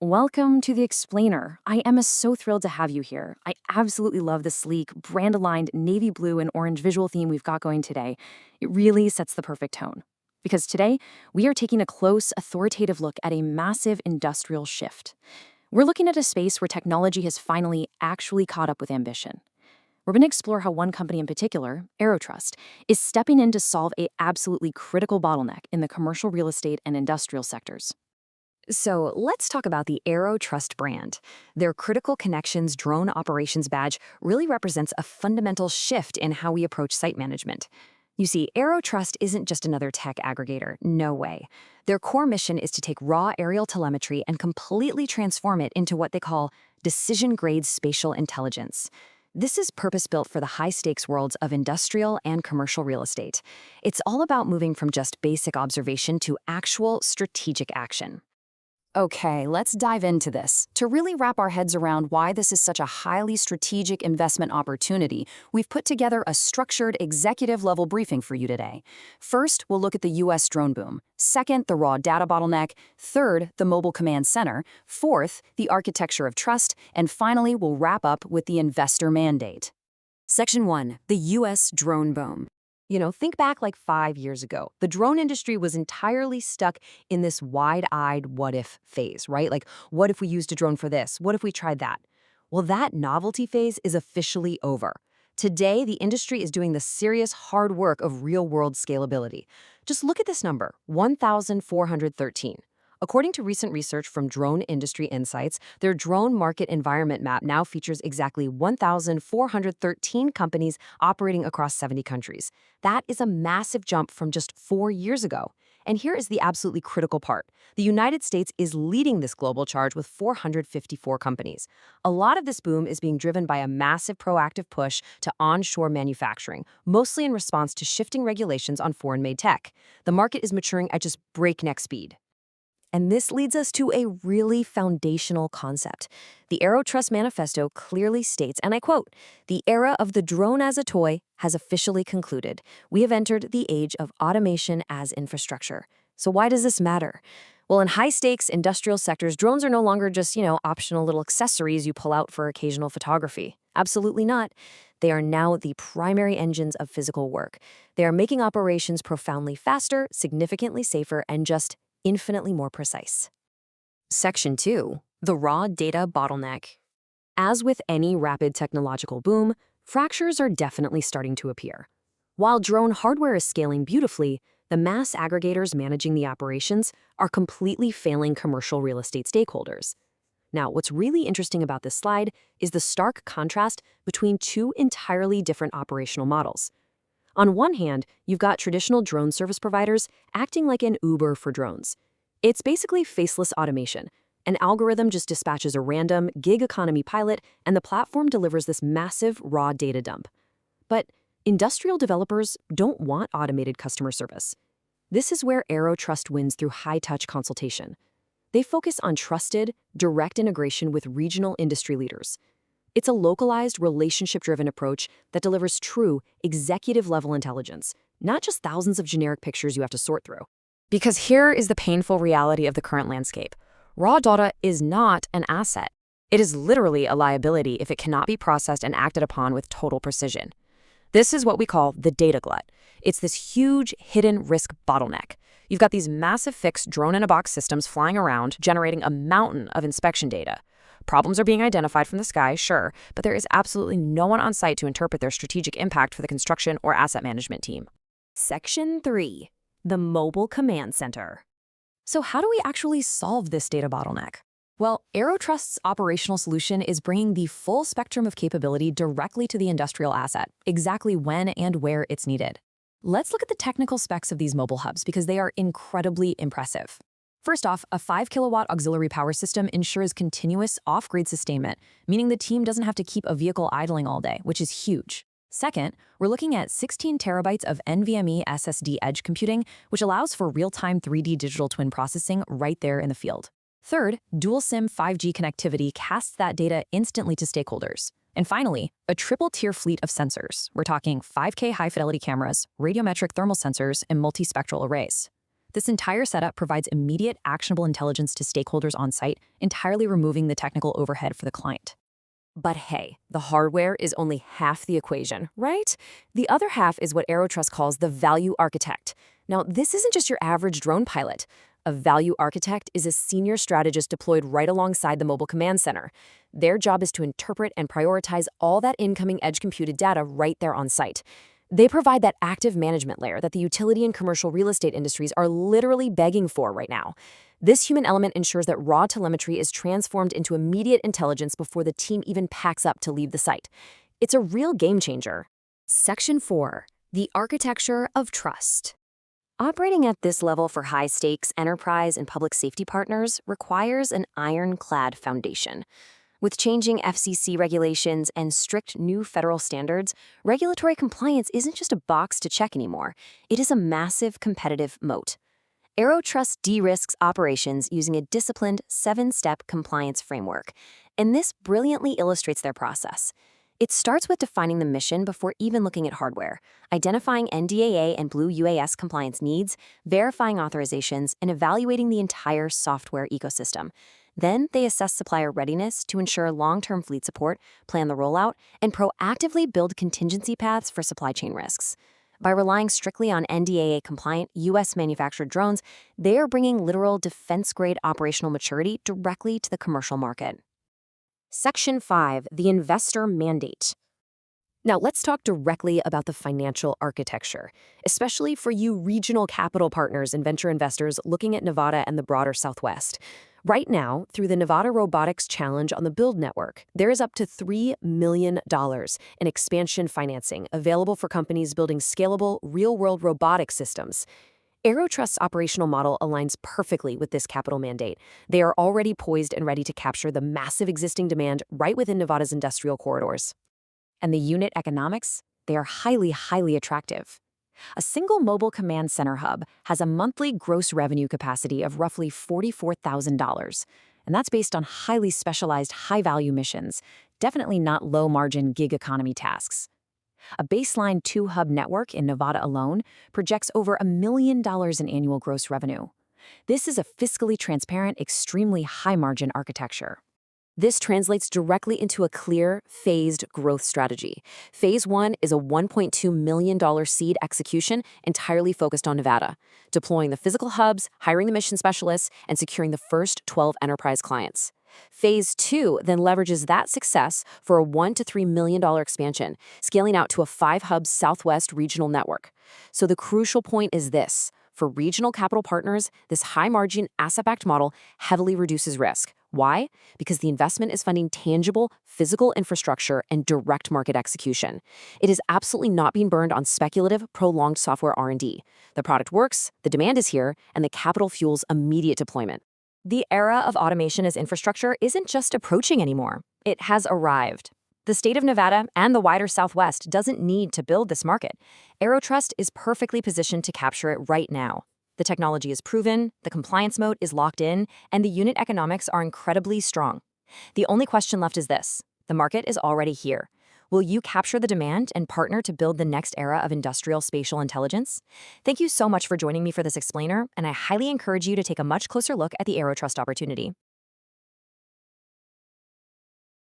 Welcome to The Explainer. I am so thrilled to have you here. I absolutely love the sleek, brand-aligned navy blue and orange visual theme we've got going today. It really sets the perfect tone. Because today, we are taking a close, authoritative look at a massive industrial shift. We're looking at a space where technology has finally actually caught up with ambition. We're going to explore how one company in particular, AeroTrust, is stepping in to solve a absolutely critical bottleneck in the commercial real estate and industrial sectors. So let's talk about the AeroTrust brand. Their Critical Connections Drone Operations badge really represents a fundamental shift in how we approach site management. You see, AeroTrust isn't just another tech aggregator, no way. Their core mission is to take raw aerial telemetry and completely transform it into what they call decision-grade spatial intelligence. This is purpose-built for the high-stakes worlds of industrial and commercial real estate. It's all about moving from just basic observation to actual strategic action. Okay, let's dive into this. To really wrap our heads around why this is such a highly strategic investment opportunity, we've put together a structured executive-level briefing for you today. First, we'll look at the U.S. drone boom. Second, the raw data bottleneck. Third, the mobile command center. Fourth, the architecture of trust. And finally, we'll wrap up with the investor mandate. Section 1. The U.S. drone boom. Think back like 5 years ago. The drone industry was entirely stuck in this wide-eyed what-if phase, right? Like, what if we used a drone for this? What if we tried that? Well, that novelty phase is officially over. Today, the industry is doing the serious hard work of real-world scalability. Just look at this number, 1,413. According to recent research from Drone Industry Insights, their drone market environment map now features exactly 1,413 companies operating across 70 countries. That is a massive jump from just 4 years ago. And here is the absolutely critical part. The United States is leading this global charge with 454 companies. A lot of this boom is being driven by a massive proactive push to onshore manufacturing, mostly in response to shifting regulations on foreign-made tech. The market is maturing at just breakneck speed. And this leads us to a really foundational concept. The AeroTrust Manifesto clearly states, and I quote, "The era of the drone as a toy has officially concluded. We have entered the age of automation as infrastructure." So why does this matter? Well, in high-stakes industrial sectors, drones are no longer just, optional little accessories you pull out for occasional photography. Absolutely not. They are now the primary engines of physical work. They are making operations profoundly faster, significantly safer, and just infinitely more precise. Section 2. The raw data bottleneck. As with any rapid technological boom, fractures are definitely starting to appear. While drone hardware is scaling beautifully, the mass aggregators managing the operations are completely failing commercial real estate stakeholders. Now, what's really interesting about this slide is the stark contrast between two entirely different operational models. On one hand, you've got traditional drone service providers acting like an Uber for drones. It's basically faceless automation. An algorithm just dispatches a random gig economy pilot, and the platform delivers this massive raw data dump. But industrial developers don't want automated customer service. This is where AeroTrust wins through high-touch consultation. They focus on trusted, direct integration with regional industry leaders. It's a localized, relationship-driven approach that delivers true, executive-level intelligence, not just thousands of generic pictures you have to sort through. Because here is the painful reality of the current landscape. Raw data is not an asset. It is literally a liability if it cannot be processed and acted upon with total precision. This is what we call the data glut. It's this huge, hidden risk bottleneck. You've got these massive fixed drone-in-a-box systems flying around, generating a mountain of inspection data. Problems are being identified from the sky, sure, but there is absolutely no one on site to interpret their strategic impact for the construction or asset management team. Section 3. The Mobile Command Center. So how do we actually solve this data bottleneck? Well, AeroTrust's operational solution is bringing the full spectrum of capability directly to the industrial asset, exactly when and where it's needed. Let's look at the technical specs of these mobile hubs because they are incredibly impressive. First off, a 5-kilowatt auxiliary power system ensures continuous off-grid sustainment, meaning the team doesn't have to keep a vehicle idling all day, which is huge. Second, we're looking at 16 terabytes of NVMe SSD edge computing, which allows for real-time 3D digital twin processing right there in the field. Third, dual SIM 5G connectivity casts that data instantly to stakeholders. And finally, a triple-tier fleet of sensors. We're talking 5K high-fidelity cameras, radiometric thermal sensors, and multispectral arrays. This entire setup provides immediate, actionable intelligence to stakeholders on site, entirely removing the technical overhead for the client. But hey, the hardware is only half the equation, right? The other half is what AeroTrust calls the value architect. Now, this isn't just your average drone pilot. A value architect is a senior strategist deployed right alongside the mobile command center. Their job is to interpret and prioritize all that incoming edge computed data right there on site. They provide that active management layer that the utility and commercial real estate industries are literally begging for right now. This human element ensures that raw telemetry is transformed into immediate intelligence before the team even packs up to leave the site. It's a real game changer. Section 4. The Architecture of Trust. Operating at this level for high-stakes enterprise and public safety partners requires an ironclad foundation. With changing FCC regulations and strict new federal standards, regulatory compliance isn't just a box to check anymore. It is a massive competitive moat. AeroTrust de-risks operations using a disciplined 7-step compliance framework, and this brilliantly illustrates their process. It starts with defining the mission before even looking at hardware, identifying NDAA and Blue UAS compliance needs, verifying authorizations, and evaluating the entire software ecosystem. Then they assess supplier readiness to ensure long-term fleet support, plan the rollout, and proactively build contingency paths for supply chain risks. By relying strictly on NDAA-compliant U.S.-manufactured drones, they are bringing literal defense-grade operational maturity directly to the commercial market. Section 5. The Investor Mandate. Now, let's talk directly about the financial architecture, especially for you regional capital partners and venture investors looking at Nevada and the broader Southwest. Right now, through the Nevada Robotics Challenge on the Build Network, there is up to $3 million in expansion financing available for companies building scalable, real-world robotic systems. AeroTrust's operational model aligns perfectly with this capital mandate. They are already poised and ready to capture the massive existing demand right within Nevada's industrial corridors. And the unit economics? They are highly, highly attractive. A single mobile command center hub has a monthly gross revenue capacity of roughly $44,000, and that's based on highly specialized, high-value missions, definitely not low-margin gig economy tasks. A baseline 2-hub network in Nevada alone projects over $1 million in annual gross revenue. This is a fiscally transparent, extremely high-margin architecture. This translates directly into a clear, phased growth strategy. Phase 1 is a $1.2 million seed execution entirely focused on Nevada, deploying the physical hubs, hiring the mission specialists, and securing the first 12 enterprise clients. Phase 2 then leverages that success for a $1 to $3 million expansion, scaling out to a 5-hub Southwest regional network. So the crucial point is this. For regional capital partners, this high-margin, asset-backed model heavily reduces risk. Why? Because the investment is funding tangible, physical infrastructure and direct market execution. It is absolutely not being burned on speculative, prolonged software R&D. The product works, the demand is here, and the capital fuels immediate deployment. The era of automation as infrastructure isn't just approaching anymore. It has arrived. The state of Nevada and the wider Southwest doesn't need to build this market. AeroTrust is perfectly positioned to capture it right now. The technology is proven, the compliance mode is locked in, and the unit economics are incredibly strong. The only question left is this. The market is already here. Will you capture the demand and partner to build the next era of industrial spatial intelligence? Thank you so much for joining me for this explainer, and I highly encourage you to take a much closer look at the AeroTrust opportunity.